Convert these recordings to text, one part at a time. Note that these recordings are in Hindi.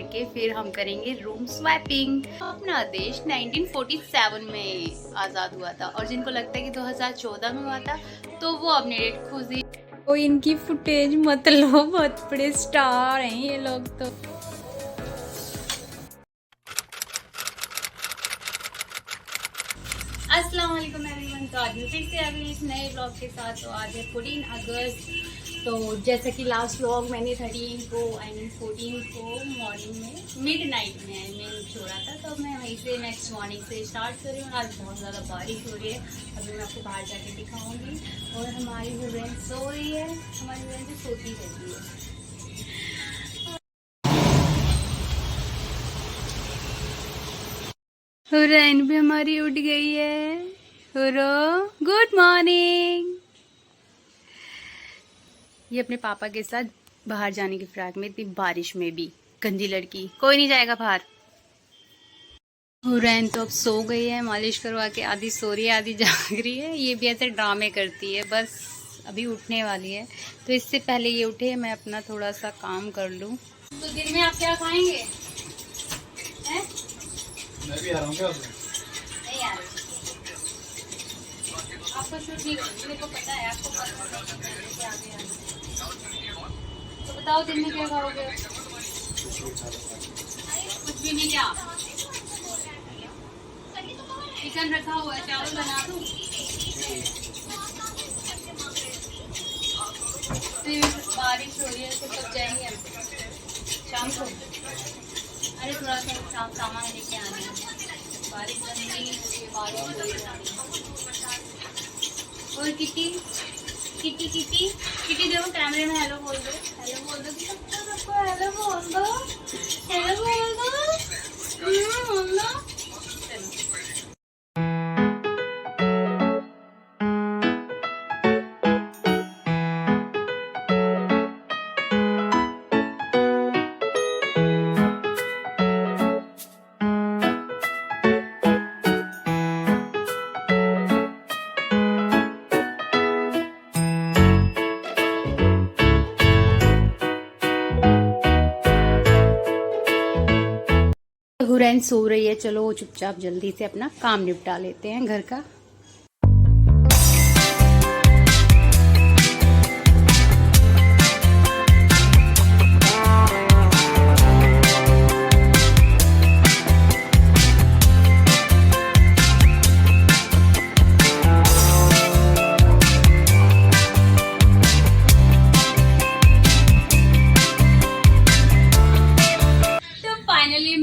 के फिर हम करेंगे रूम स्वैपिंग। अपना देश 1947 में आज़ाद हुआ था और जिनको लगता है कि 2014 में हुआ था तो वो अपनी डेट खुद ही। तो इनकी फुटेज मत लो, बहुत बड़े स्टार हैं ये लोग तो। अस्सलाम वालेकुम एवरीवन। तो आज मैं फिर से आ गई इस नए ब्लॉग के साथ। तो आज है 14 अगस्त। तो जैसे कि लास्ट व्लॉग मैंने 13 को 14 को मॉर्निंग में मिडनाइट में छोड़ा था, तो मैं वहीं से नेक्स्ट मॉर्निंग से स्टार्ट कर रही हूँ। आज बहुत ज़्यादा बारिश हो रही है, अभी मैं आपको बाहर जाके दिखाऊंगी। और हमारी जो रेंट सो रही है, हमारी रेंट तो सोती रहती है। हुरैन भी हमारी उठ गई है। हुरो गुड मॉर्निंग। ये अपने पापा के साथ बाहर जाने की फिराक में, इतनी बारिश में भी गंदी लड़की, कोई नहीं जाएगा बाहर। हुरैन तो अब सो गई है, मालिश करवा के आधी सो रही है आधी जाग रही है। ये भी ऐसे ड्रामे करती है, बस अभी उठने वाली है। तो इससे पहले ये उठे मैं अपना थोड़ा सा काम कर लूँ। तो दिन में आप क्या खाएंगे? हैं? मैं भी आ रहा हूँ क्या? नहीं आ रही। आपको शूट नहीं करूँगी, मेरे को पता है आपको पता है। तो बताओ दिन में क्या खाओगे? कुछ भी नहीं। क्या चिकन रखा हुआ है, चावल बना दूँ? फिर बारिश हो रही है तो कब जाएंगे हम? शाम को। अरे थोड़ा सा सामान लेके आना है, बारिश बंद नहीं हो रही है, बारिश बंद हो रही है। और किटी किटी किटी किटी देखो कैमरे में हेलो बोल दो, हेलो बोल दो, सबको हेलो बोल दो, हेलो बोल दो, बोल दो। हुरैन सो रही है, चलो चुपचाप जल्दी से अपना काम निपटा लेते हैं घर का।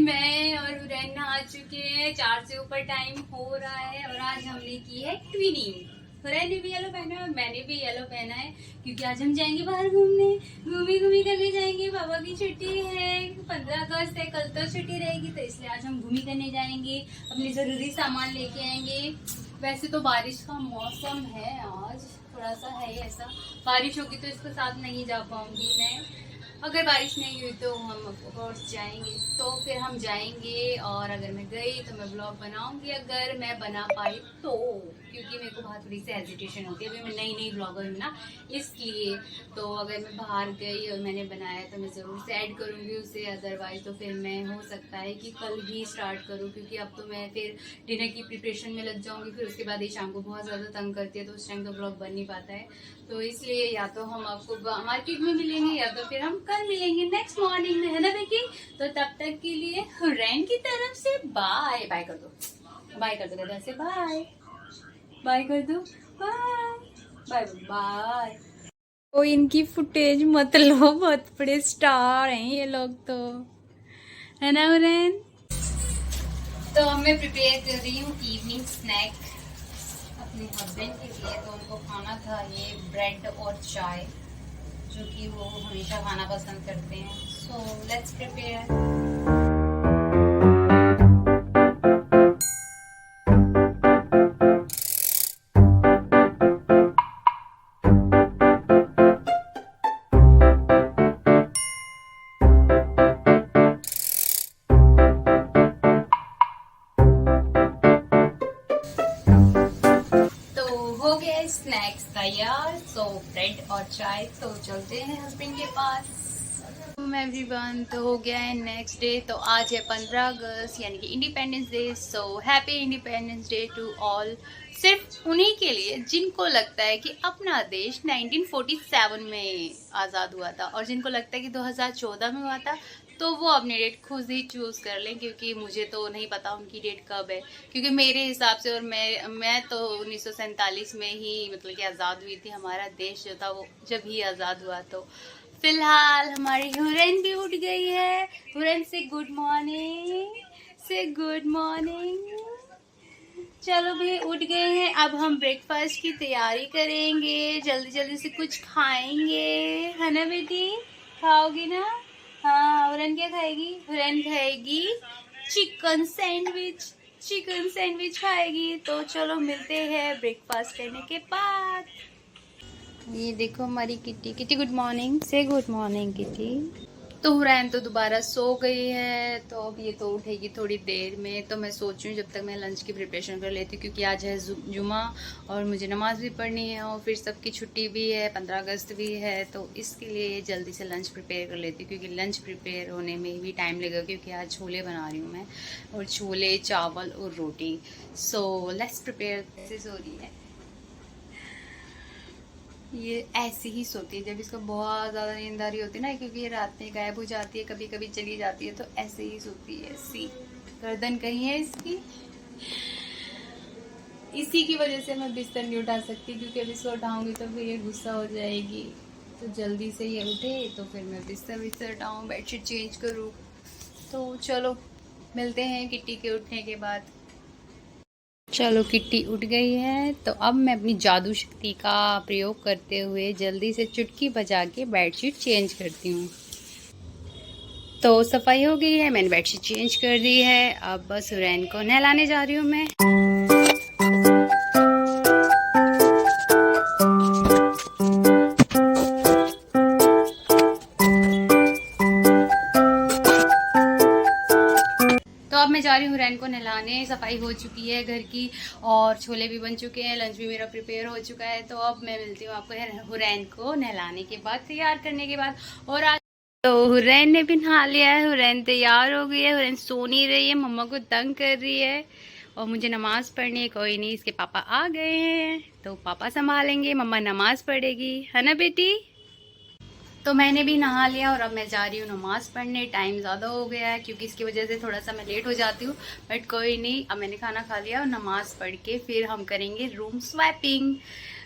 मैं और हुरैन नहा चुके हैं, 4 से ऊपर टाइम हो रहा है और आज हमने की है ट्विनिंग। हुरैन ने भी येलो पहना है और मैंने भी येलो पहना है, क्योंकि आज हम जाएंगे बाहर घूमने, घूमी करने जाएंगे। पापा की छुट्टी है, 15 अगस्त है, कल तो छुट्टी रहेगी, तो इसलिए आज हम घूमी करने जाएंगे, अपने जरूरी सामान लेके आएंगे। वैसे तो बारिश का मौसम है, आज थोड़ा सा है ऐसा, बारिश होगी तो इसके साथ नहीं जा पाऊंगी मैं। अगर बारिश नहीं हुई तो हम ऑफकोर्स जाएंगे, तो फिर हम जाएंगे। और अगर मैं गई तो मैं ब्लॉग बनाऊंगी, अगर मैं बना पाई तो, क्योंकि मेरे को बहुत थोड़ी सी हेजिटेशन होती है, अभी मैं नई ब्लॉगर हूँ ना, इसलिए। तो अगर मैं बाहर गई और मैंने बनाया तो मैं ज़रूर से ऐड करूँगी उसे, अदरवाइज तो फिर मैं हो सकता है कि कल ही स्टार्ट करूँ, क्योंकि अब तो मैं फिर डिनर की प्रिपरेशन में लग जाऊँगी, फिर उसके बाद ये शाम को बहुत ज़्यादा तंग करती है, तो उस टाइम तो ब्लॉग बन नहीं पाता है। तो इसलिए या तो हम आपको मार्केट में मिलेंगे या तो फिर हम कल मिलेंगे नेक्स्ट मॉर्निंग में, है ना बेटी? तो तब तक के लिए हुरैन की तरफ से बाय बाय कर दो, बाय कर दो, से बाय बाय कर दो, बाय बाय बाय। तो इनकी फुटेज मत लो, बहुत बड़े स्टार हैं ये लोग तो, है ना हुरैन? तो मैं प्रिपेयर कर रही हूँ इवनिंग स्नैक अपने हस्बैंड के लिए। तो उनको खाना था ये ब्रेड और चाय, जो कि वो हमेशा खाना पसंद करते हैं। So let's prepare. स्नैक्स तैयार, सो ब्रेड और चाय। तो चलते हैं हस्बैंड के पास। वालेकुम एवरीवन। तो हो गया है नेक्स्ट डे। तो आज है 15 अगस्त यानी कि independence day. So happy independence day to all. सिर्फ उन्हीं के लिए जिनको लगता है कि अपना देश 1947 में आज़ाद हुआ था, और जिनको लगता है कि 2014 में हुआ था, तो वो अपनी डेट खुद ही चूज़ कर लें, क्योंकि मुझे तो नहीं पता उनकी डेट कब है। क्योंकि मेरे हिसाब से और मैं तो 1947 में ही मतलब कि आज़ाद हुई थी। हमारा देश जो था वो जब ही आज़ाद हुआ। तो फिलहाल हमारी हुरैन भी उठ गई है। हुरैन से गुड मॉर्निंग, से गुड मॉर्निंग। चलो भी उठ गए हैं। अब हम ब्रेकफास्ट की तैयारी करेंगे, जल्दी जल्दी से कुछ खाएंगे, है ना बेटी? खाओगी ना? हाँ। हुरैन क्या खाएगी? हुरैन खाएगी चिकन सैंडविच। चिकन सैंडविच खाएगी। तो चलो मिलते हैं ब्रेकफास्ट करने के बाद। ये देखो हमारी किट्टी। किट्टी गुड मॉर्निंग, से गुड मॉर्निंग किट्टी। तो हुरैन तो दोबारा सो गई है। तो अब ये तो उठेगी थोड़ी देर में। तो मैं सोच रही हूँ जब तक मैं लंच की प्रिपरेशन कर लेती हूँ, क्योंकि आज है जुमा और मुझे नमाज़ भी पढ़नी है, और फिर सबकी छुट्टी भी है, 15 अगस्त भी है। तो इसके लिए जल्दी से लंच प्रिपेयर कर लेती हूँ, क्योंकि लंच प्रिपेयर होने में भी टाइम लगेगा, क्योंकि आज छोले बना रही हूँ मैं, और छोले चावल और रोटी। So let's prepare. हो रही है ये ऐसी ही सोती है जब इसको बहुत ज़्यादा नींद आ रही होती है ना, क्योंकि ये रात में गायब हो जाती है, कभी कभी चली जाती है। तो ऐसे ही सोती है। सी गर्दन कहीं है इसकी। इसी की वजह से मैं बिस्तर नहीं उठा सकती, क्योंकि अब इसको उठाऊंगी तो फिर ये गुस्सा हो जाएगी। तो जल्दी से ये उठे तो फिर मैं बिस्तर उठाऊँ, बेडशीट चेंज करूँ। तो चलो मिलते हैं किट्टी के उठने के बाद। चलो किट्टी उठ गई है। तो अब मैं अपनी जादू शक्ति का प्रयोग करते हुए जल्दी से चुटकी बजा के बेडशीट चेंज करती हूँ। तो सफाई हो गई है, मैंने बेडशीट चेंज कर दी है। अब बस हुरैन को नहलाने जा रही हूँ मैं। अब मैं जा रही हूँ हुरैन को नहलाने। सफाई हो चुकी है घर की, और छोले भी बन चुके हैं, लंच भी मेरा प्रिपेयर हो चुका है। तो अब मैं मिलती हूँ आपको हुरैन को नहलाने के बाद, तैयार करने के बाद। और आज तो हुरैन ने भी नहा लिया है, हुरैन तैयार हो गई है। हुरैन सो नहीं रही है, मम्मा को तंग कर रही है, और मुझे नमाज पढ़नी है। कोई नहीं, इसके पापा आ गए हैं तो पापा संभालेंगे, मम्मा नमाज पढ़ेगी, है ना बेटी? तो मैंने भी नहा लिया और अब मैं जा रही हूँ नमाज़ पढ़ने। टाइम ज़्यादा हो गया है, क्योंकि इसकी वजह से थोड़ा सा मैं लेट हो जाती हूँ, बट कोई नहीं। अब मैंने खाना खा लिया और नमाज़ पढ़ के फिर हम करेंगे रूम स्वैपिंग।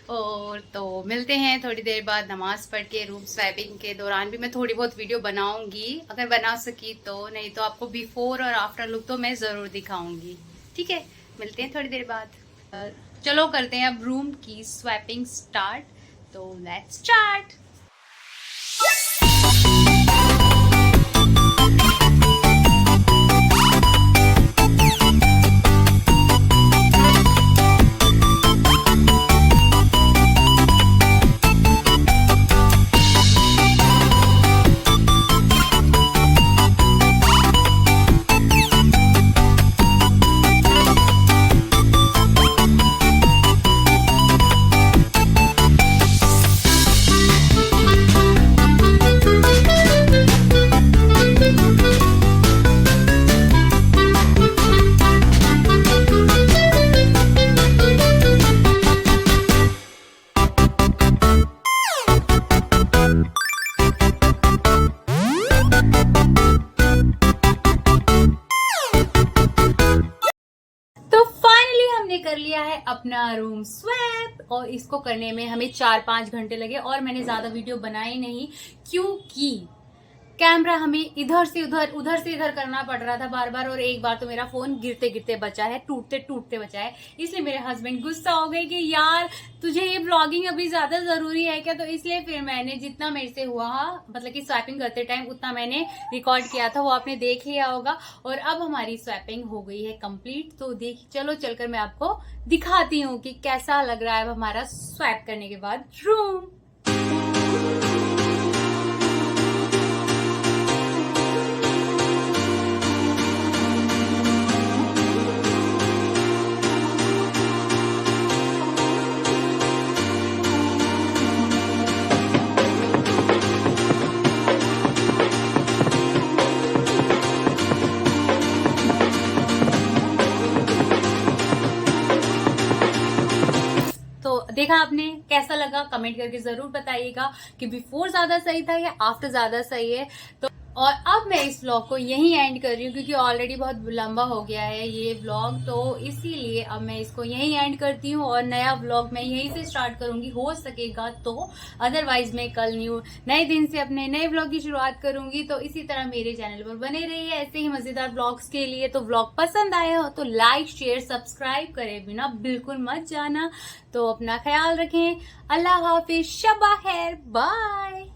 और तो मिलते हैं थोड़ी देर बाद। नमाज़ पढ़ के रूम स्वैपिंग के दौरान भी मैं थोड़ी बहुत वीडियो बनाऊँगी, अगर बना सकी तो। नहीं तो आपको बिफोर और आफ्टर लुक तो मैं ज़रूर दिखाऊँगी। ठीक है, मिलते हैं थोड़ी देर बाद। चलो करते हैं अब रूम की स्वैपिंग स्टार्ट। तो लेट्स स्टार्ट। कर लिया है अपना रूम स्वैप, और इसको करने में हमें 4-5 घंटे लगे। और मैंने ज्यादा वीडियो बनाई नहीं, क्योंकि कैमरा हमें इधर से उधर से इधर करना पड़ रहा था बार बार। और एक बार तो मेरा फोन गिरते गिरते बचा है, टूटते टूटते बचा है। इसलिए मेरे हस्बैंड गुस्सा हो गए कि यार तुझे ये ब्लॉगिंग अभी ज्यादा जरूरी है क्या? तो इसलिए फिर मैंने जितना मेरे से हुआ, मतलब कि स्वैपिंग करते टाइम उतना मैंने रिकॉर्ड किया था, वो आपने देख लिया होगा। और अब हमारी स्वैपिंग हो गई है कंप्लीट। तो चलो चलकर मैं आपको दिखाती हूँ कि कैसा लग रहा है हमारा स्वैप करने के बाद रूम। देखा आपने, कैसा लगा कमेंट करके जरूर बताइएगा कि बिफोर ज्यादा सही था या आफ्टर ज्यादा सही है। तो और अब मैं इस व्लॉग को यहीं एंड कर रही हूँ क्योंकि ऑलरेडी बहुत लंबा हो गया है ये व्लॉग, तो इसीलिए अब मैं इसको यहीं एंड करती हूँ और नया व्लॉग मैं यहीं से स्टार्ट करूंगी हो सकेगा तो, अदरवाइज मैं कल नए दिन से अपने नए व्लॉग की शुरुआत करूंगी। तो इसी तरह मेरे चैनल पर बने रहिए ऐसे ही मजेदार व्लॉग्स के लिए। तो व्लॉग पसंद आया हो तो लाइक शेयर सब्सक्राइब करे बिना बिल्कुल मत जाना। तो अपना ख्याल रखें, अल्लाह हाफिज, शबा खैर, बाय।